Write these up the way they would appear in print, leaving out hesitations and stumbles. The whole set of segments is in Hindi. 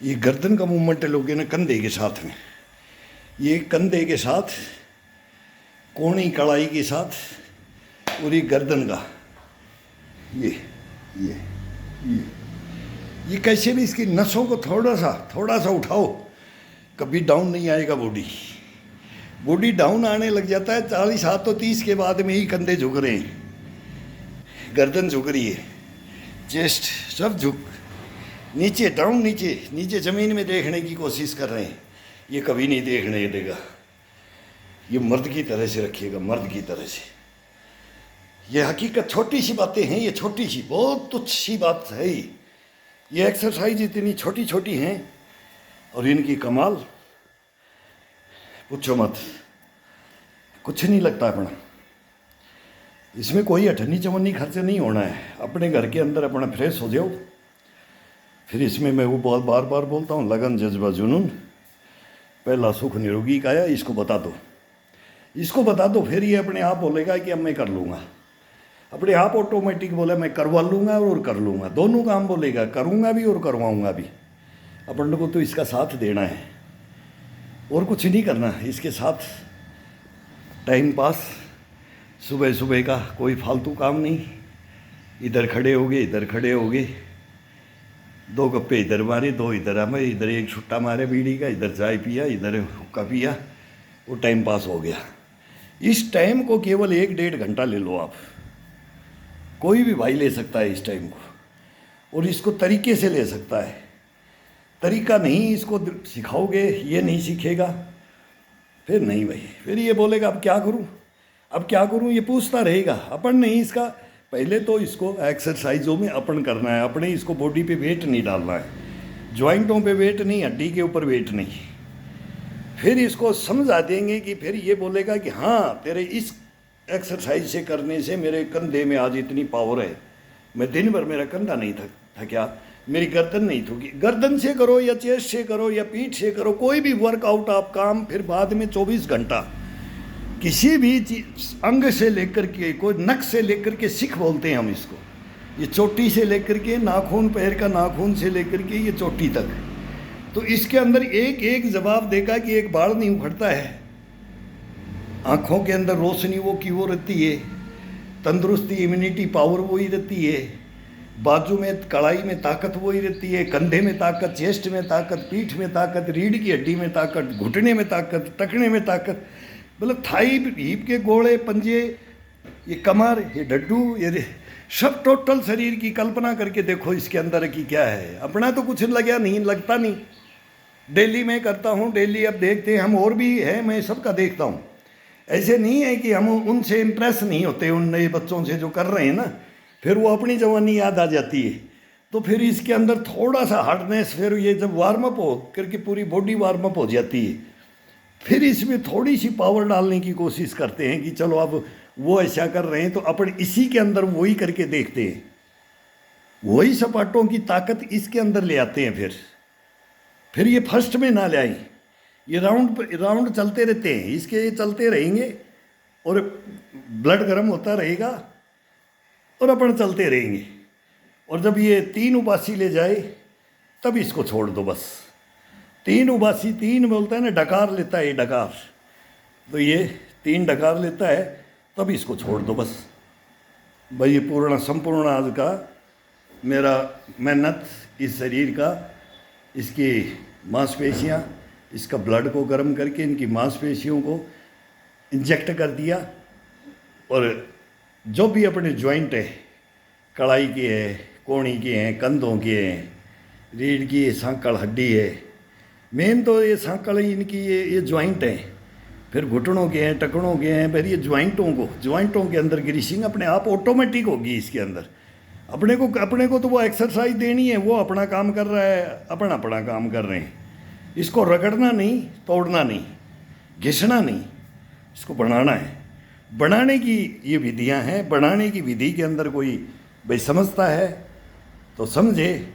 ये गर्दन का मूवमेंट है लोगे ना कंधे के साथ में, ये कंधे के साथ कोणी कलाई के साथ और ये गर्दन का ये ये ये ये कैसे भी इसकी नसों को थोड़ा सा उठाओ, कभी डाउन नहीं आएगा। बॉडी डाउन आने लग जाता है 40 हाथ तो 30 के बाद में ही कंधे झुक रहे हैं, गर्दन झुक रही है, चेस्ट सब झुक, नीचे डाउन, नीचे ज़मीन में देखने की कोशिश कर रहे हैं। ये कभी नहीं देखने देगा, ये मर्द की तरह से रखिएगा, मर्द की तरह से। ये हकीकत छोटी सी बातें हैं, ये छोटी सी बहुत तुच्छ सी बात है। ये एक्सरसाइज इतनी छोटी छोटी हैं और इनकी कमाल पूछो मत, कुछ नहीं लगता अपना। इसमें कोई अठन्नी चवन्नी खर्च नहीं होना है, अपने घर के अंदर अपना फ्रेश हो जाओ। फिर इसमें मैं वो बहुत बार बार बोलता हूँ, लगन जज्बा जुनून, पहला सुख निरोगी काया, इसको बता दो, फिर ये अपने आप बोलेगा कि अब मैं कर लूँगा, अपने आप ऑटोमेटिक बोले मैं करवा लूँगा और कर लूँगा, दोनों काम बोलेगा, करूँगा भी और करवाऊँगा भी। अपन को तो इसका साथ देना है और कुछ नहीं करना है, इसके साथ टाइम पास, सुबह सुबह का कोई फालतू काम नहीं, इधर खड़े हो गए, 2 गप्पे इधर मारे, 2 इधर आए, इधर एक छुट्टा मारे बीड़ी का, इधर चाय पिया, इधर हुक्का पिया, वो टाइम पास हो गया। इस टाइम को केवल 1-1.5 घंटा ले लो आप, कोई भी भाई ले सकता है इस टाइम को, और इसको तरीके से ले सकता है। तरीका नहीं इसको सिखाओगे, ये नहीं सीखेगा, फिर नहीं भाई, फिर ये बोलेगा अब क्या करूं, ये पूछता रहेगा। अपन नहीं, इसका पहले तो इसको एक्सरसाइजों में अपन करना है, अपने इसको बॉडी पे वेट नहीं डालना है, जॉइंटों पे वेट नहीं, हड्डी के ऊपर वेट नहीं। फिर इसको समझा देंगे कि फिर ये बोलेगा कि हाँ, तेरे इस एक्सरसाइज से करने से मेरे कंधे में आज इतनी पावर है, मैं दिन भर मेरा कंधा नहीं थका, मेरी गर्दन नहीं थकी। गर्दन से करो या चेस्ट से करो या पीठ से करो, कोई भी वर्कआउट आप काम, फिर बाद में 24 घंटा किसी भी अंग से लेकर के, कोई नख से लेकर के, सिख बोलते हैं हम इसको, ये चोटी से लेकर के नाखून, पैर का नाखून से लेकर के ये चोटी तक, तो इसके अंदर एक एक जवाब देगा कि एक बाल नहीं उखड़ता है, आँखों के अंदर रोशनी वो की वो रहती है, तंदुरुस्ती, इम्यूनिटी पावर वही रहती है, बाजू में कलाई में ताकत वही रहती है, कंधे में ताकत, चेस्ट में ताकत, पीठ में ताकत, रीढ़ की हड्डी में ताकत, घुटने में ताकत, टखने में ताकत, मतलब थाई, हीप के गोले, पंजे, ये कमर, ये डड्डू, ये सब टोटल शरीर की कल्पना करके देखो इसके अंदर की क्या है। अपना तो कुछ लगता नहीं, डेली मैं करता हूँ, डेली अब देखते हैं हम, और भी है, मैं सबका देखता हूँ। ऐसे नहीं है कि हम उनसे इम्प्रेस नहीं होते, उन नए बच्चों से जो कर रहे हैं ना, फिर वो अपनी जवानी याद आ जाती है, तो फिर इसके अंदर थोड़ा सा हार्डनेस, फिर ये जब वार्म अप हो करके पूरी बॉडी वार्म अप हो जाती है, फिर इसमें थोड़ी सी पावर डालने की कोशिश करते हैं कि चलो अब वो ऐसा कर रहे हैं तो अपन इसी के अंदर वही करके देखते हैं, वही सपाटों की ताकत इसके अंदर ले आते हैं। फिर ये फर्स्ट में ना ले आए, ये राउंड चलते रहते हैं, इसके ये चलते रहेंगे और ब्लड गर्म होता रहेगा और अपन चलते रहेंगे, और जब ये 3 उबासी ले जाए तब इसको छोड़ दो बस। 3 उबासी, 3 बोलता है ना, डकार लेता है ये, डकार, तो ये 3 डकार लेता है, तब इसको छोड़ दो बस भाई। ये संपूर्ण आज का मेरा मेहनत, इस शरीर का, इसकी मांसपेशियाँ, इसका ब्लड को गर्म करके इनकी मांसपेशियों को इंजेक्ट कर दिया, और जो भी अपने जॉइंट है, कलाई के है, कोणी के हैं, कंधों के हैं, रीढ़ की सांकड़ हड्डी है, मेन तो ये सांकड़ इनकी ये जॉइंट है, फिर घुटनों के हैं, टखनों के हैं, फिर ये जॉइंटों के अंदर ग्रीसिंग अपने आप ऑटोमेटिक होगी इसके अंदर। अपने को तो वो एक्सरसाइज देनी है, वो अपना काम कर रहा है, अपन अपना काम कर रहे हैं। इसको रगड़ना नहीं, तोड़ना नहीं, घिसना नहीं, इसको बनाना है। बनाने की ये विधियां हैं, बनाने की विधि के अंदर कोई भाई समझता है तो समझे।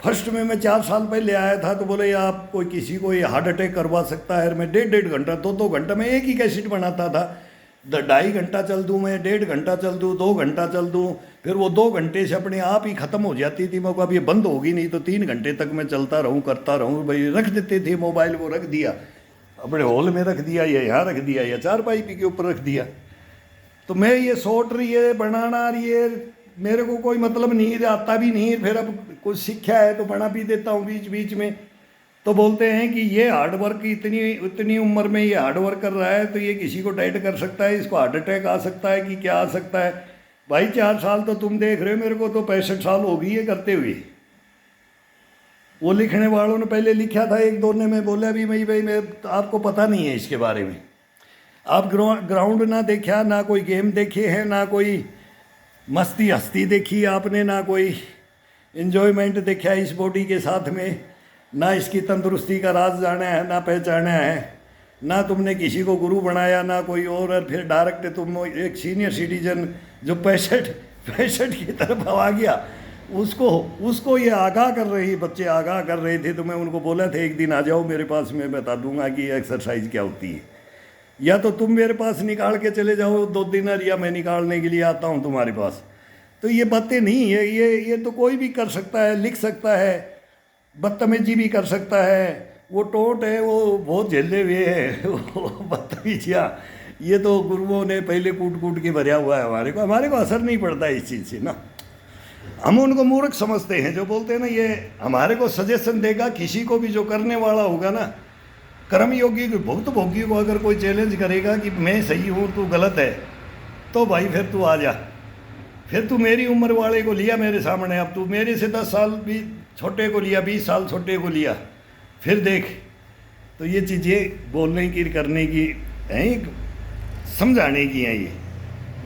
फर्स्ट में मैं 4 साल पहले आया था तो बोले आप कोई किसी को ये हार्ट अटैक करवा सकता है, मैं 1.5 घंटा 2 घंटा में एक ही कैसेट बनाता था, 2.5 घंटा चल दूँ मैं, 1.5 घंटा चल दूँ, 2 घंटा चल दूँ, फिर वो 2 घंटे से अपने आप ही ख़त्म हो जाती थी। मैं अब ये बंद होगी नहीं तो 3 घंटे तक मैं चलता रहूँ, करता रहूँ। भाई रख देते थे मोबाइल को, रख दिया अपने हॉल में, रख दिया या यहाँ रख दिया या चारपाई के ऊपर रख दिया। तो मैं ये सोट रही है बनाना रही है, मेरे को कोई मतलब नहीं, आता भी नहीं। फिर अब कुछ सीखा है तो बना भी देता हूँ बीच बीच में। तो बोलते हैं कि ये हार्ड वर्क, इतनी इतनी उम्र में ये हार्ड वर्क कर रहा है तो ये किसी को डेड कर सकता है, इसको हार्ट अटैक आ सकता है कि क्या आ सकता है। भाई 4 साल तो तुम देख रहे हो, मेरे को तो 65 साल हो गई है करते हुए। वो लिखने वालों ने पहले लिखा था, एक दो ने, मैं बोला भी भाई मैं तो आपको पता नहीं है इसके बारे में, आप ग्राउंड ना देखा, ना कोई गेम देखे हैं, ना कोई मस्ती हस्ती देखी आपने, ना कोई इन्जॉयमेंट देखा है इस बॉडी के साथ में, ना इसकी तंदुरुस्ती का राज जाना है, ना पहचाना है, ना तुमने किसी को गुरु बनाया, ना कोई और फिर डायरेक्ट तुम एक सीनियर सिटीजन जो 65 की तरफ आ गया, उसको उसको ये आगाह कर रही, बच्चे आगाह कर रहे थे। तो मैं उनको बोला था एक दिन आ जाओ मेरे पास, मैं बता दूंगा कि एक्सरसाइज क्या होती है। या तो तुम मेरे पास निकाल के चले जाओ 2 दिन, या मैं निकालने के लिए आता हूँ तुम्हारे पास। तो ये बातें नहीं है, ये तो कोई भी कर सकता है, लिख सकता है, बदतमीजी भी कर सकता है। वो टोट है, वो बहुत झेले हुए है वो बदतमीजियाँ, ये तो गुरुओं ने पहले कूट कूट के भरा हुआ है। हमारे को असर नहीं पड़ता इस चीज़ से ना। हम उनको मूर्ख समझते हैं जो बोलते हैं ना ये हमारे को सजेशन देगा। किसी को भी जो करने वाला होगा ना, कर्मयोगी को, भुक्त भोगी को अगर कोई चैलेंज करेगा कि मैं सही हूँ तू गलत है, तो भाई फिर तू आ जा। फिर तू मेरी उम्र वाले को लिया मेरे सामने, अब तू मेरे से 10 साल भी छोटे को लिया, 20 साल छोटे को लिया, फिर देख। तो ये चीज़ें बोलने की, करने की हैं, समझाने की हैं ये,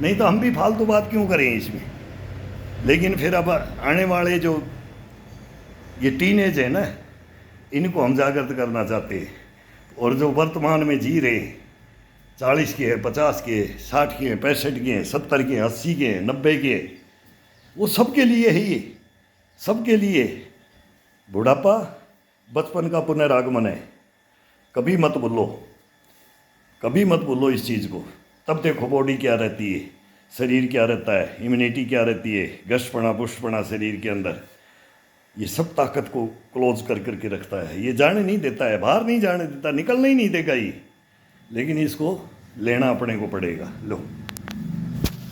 नहीं तो हम भी फालतू बात क्यों करें इसमें। लेकिन फिर अब आने वाले जो ये टीनेज है ना, इनको हम जागृत करना चाहते हैं। और जो वर्तमान में जी रहे, 40 के हैं, 50 के, 60 के, 65 के, 70 के, 80 के, 90 के, वो सबके लिए है ये, सबके लिए। बुढ़ापा बचपन का पुनरागमन है, कभी मत भूलो, कभी मत भूलो इस चीज़ को। तब देखो बॉडी क्या रहती है, शरीर क्या रहता है, इम्यूनिटी क्या रहती है, गश्तपना पुष्टपना शरीर के अंदर, ये सब ताकत को क्लोज कर करके रखता है। ये जाने नहीं देता है, बाहर नहीं जाने देता, निकलने ही नहीं देगा ये। लेकिन इसको लेना अपने को पड़ेगा। लो।